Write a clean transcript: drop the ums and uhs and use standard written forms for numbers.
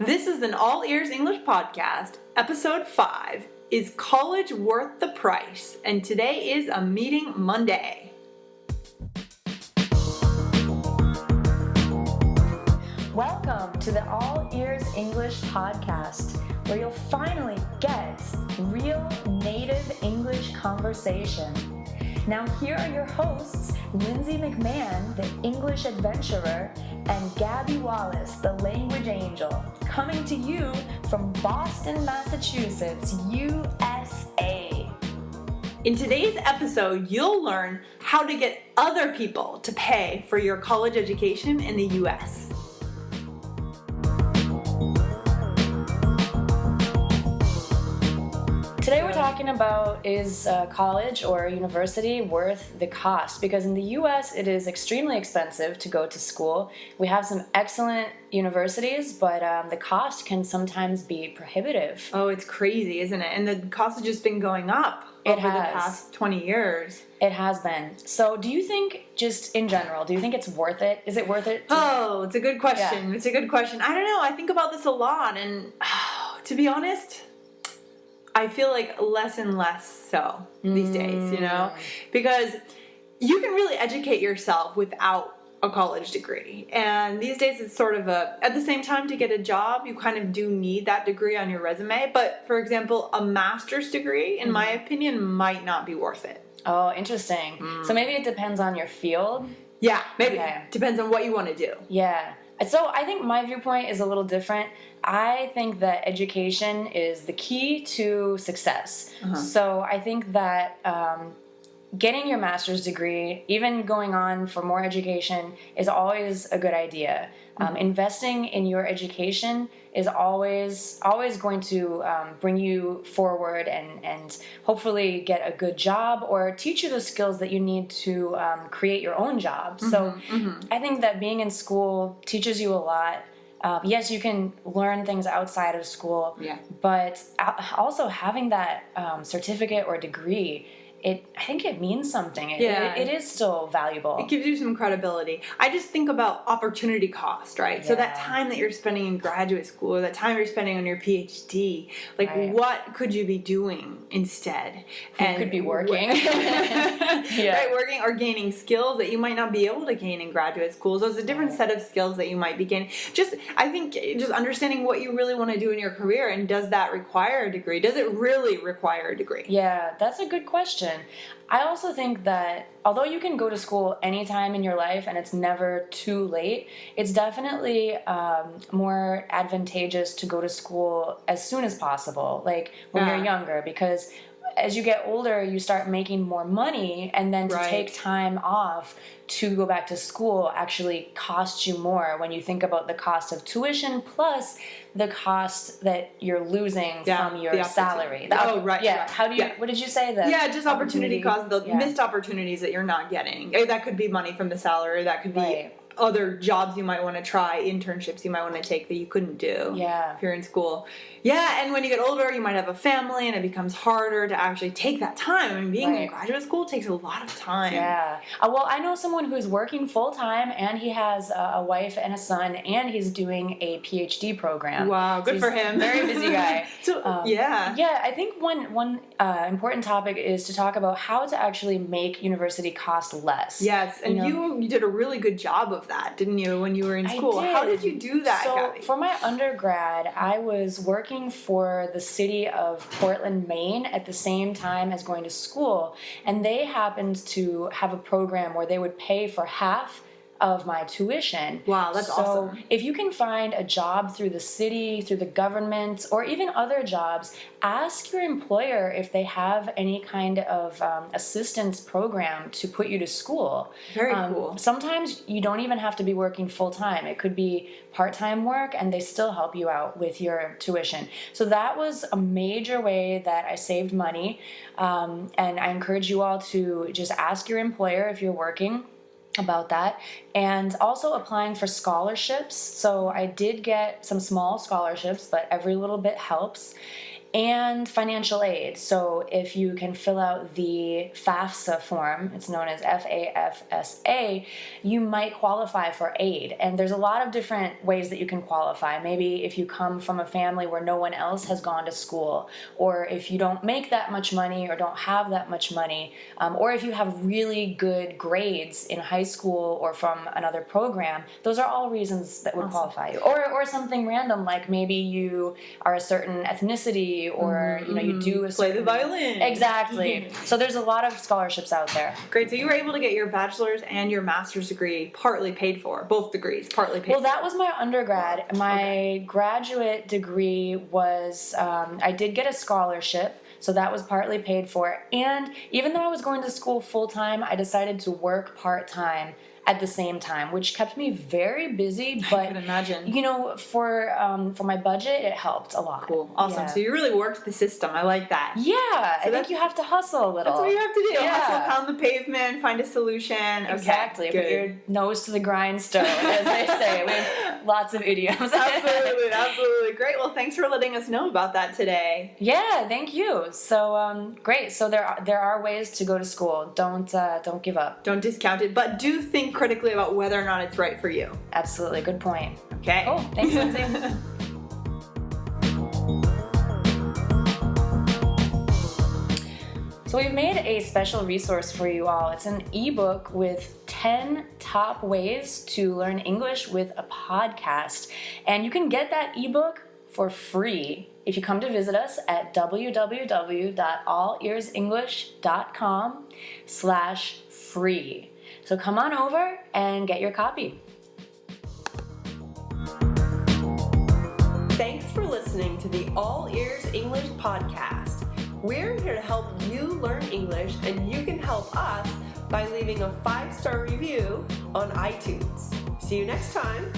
This is an All Ears English podcast. Episode 5 is College Worth the Price? And today is a meeting Monday. Welcome to the All Ears English podcast, where you'll finally get real native English conversation. Now here are your hosts, Lindsay McMahon, the English adventurer, and Gabby Wallace, the language angel, coming to you from Boston, Massachusetts, USA. In today's episode, you'll learn how to get other people to pay for your college education in the US. Today we're talking about is college or university worth the cost? Because in the US it is extremely expensive to go to school. We have some excellent universities, but the cost can sometimes be prohibitive. Oh, it's crazy, isn't it? And the cost has just been going up over the past 20 years. It has been. So do you think, just in general, do you think it's worth it? Is it worth it? It's a good question. Yeah. It's a good question. I don't know. I think about this a lot, and to be honest, I feel like less and less so these days, you know? Because you can really educate yourself without a college degree. And these days it's sort of at the same time, to get a job, you kind of do need that degree on your resume. But for example, a master's degree, in my opinion, might not be worth it. Oh, interesting. So maybe it depends on your field? Yeah, maybe. Okay. Depends on what you want to do. Yeah. So I think my viewpoint is a little different. I think that education is the key to success. So I think that getting your master's degree, even going on for more education, is always a good idea. Investing in your education is always going to bring you forward and hopefully get a good job or teach you the skills that you need to create your own job. So I think that being in school teaches you a lot. Yes, you can learn things outside of school, but also having that certificate or degree, I think it means something. It is still valuable. It gives you some credibility. I just think about opportunity cost, right? So that time that you're spending in graduate school, or that time you're spending on your PhD, like what could you be doing instead? You could be working. Right, working or gaining skills that you might not be able to gain in graduate school. So it's a different set of skills that you might be gaining. I think just understanding what you really want to do in your career, and does that require a degree? Does it really require a degree? Yeah, that's a good question. I also think that although you can go to school anytime in your life and it's never too late, it's definitely more advantageous to go to school as soon as possible, like when you're younger, because as you get older, you start making more money, and then to take time off to go back to school actually costs you more when you think about the cost of tuition plus the cost that you're losing from your salary. What did you say? Just opportunity cost, the missed opportunities that you're not getting. That could be money from the salary, that could be other jobs you might want to try, internships you might want to take that you couldn't do if you're in school. And when you get older, you might have a family, and it becomes harder to actually take that time. I mean, being in graduate school takes a lot of time. Well, I know someone who's working full-time, and he has a wife and a son, and he's doing a PhD program. Wow, good for him. Very busy guy. I think one important topic is to talk about how to actually make university cost less. Yes, and you did a really good job of that, didn't you, when you were in school? I did. How did you do that, Gabby? For my undergrad, I was working for the city of Portland, Maine at the same time as going to school, and they happened to have a program where they would pay for half of my tuition. Wow, that's awesome. So if you can find a job through the city, through the government, or even other jobs, ask your employer if they have any kind of assistance program to put you to school. Very cool. Sometimes you don't even have to be working full-time. It could be part-time work, and they still help you out with your tuition. So that was a major way that I saved money, and I encourage you all to just ask your employer if you're working about that, and also applying for scholarships. So I did get some small scholarships, but every little bit helps. and financial aid. So if you can fill out the FAFSA form, it's known as FAFSA, you might qualify for aid. And there's a lot of different ways that you can qualify. Maybe if you come from a family where no one else has gone to school, or if you don't make that much money or don't have that much money, or if you have really good grades in high school or from another program, those are all reasons that would qualify you. Or something random, like maybe you are a certain ethnicity, or you do play the violin. Exactly. So there's a lot of scholarships out there. Great. So you were able to get your bachelor's and your master's degree partly paid for, both degrees partly paid for. Well, that was my undergrad. My graduate degree was, I did get a scholarship, so that was partly paid for. And even though I was going to school full-time, I decided to work part-time at the same time, which kept me very busy. But I can imagine. For my budget, it helped a lot. Cool, awesome. Yeah. So you really worked the system. I like that. Yeah, I think you have to hustle a little. That's what you have to do. Yeah. Hustle, pound the pavement, find a solution. Okay, Exactly. good. Put your nose to the grindstone, as they say. We have lots of idioms. Absolutely, absolutely. Great. Well, thanks for letting us know about that today. Yeah, thank you. So great. So there are ways to go to school. Don't give up. Don't discount it, but do think critically about whether or not it's right for you. Absolutely. Good point. Okay. Cool. Thanks, Lindsay. So we've made a special resource for you all. It's an ebook with 10 top ways to learn English with a podcast. And you can get that ebook for free if you come to visit us at www.allearsenglish.com/free. So come on over and get your copy. Thanks for listening to the All Ears English podcast. We're here to help you learn English, and you can help us by leaving a 5-star review on iTunes. See you next time.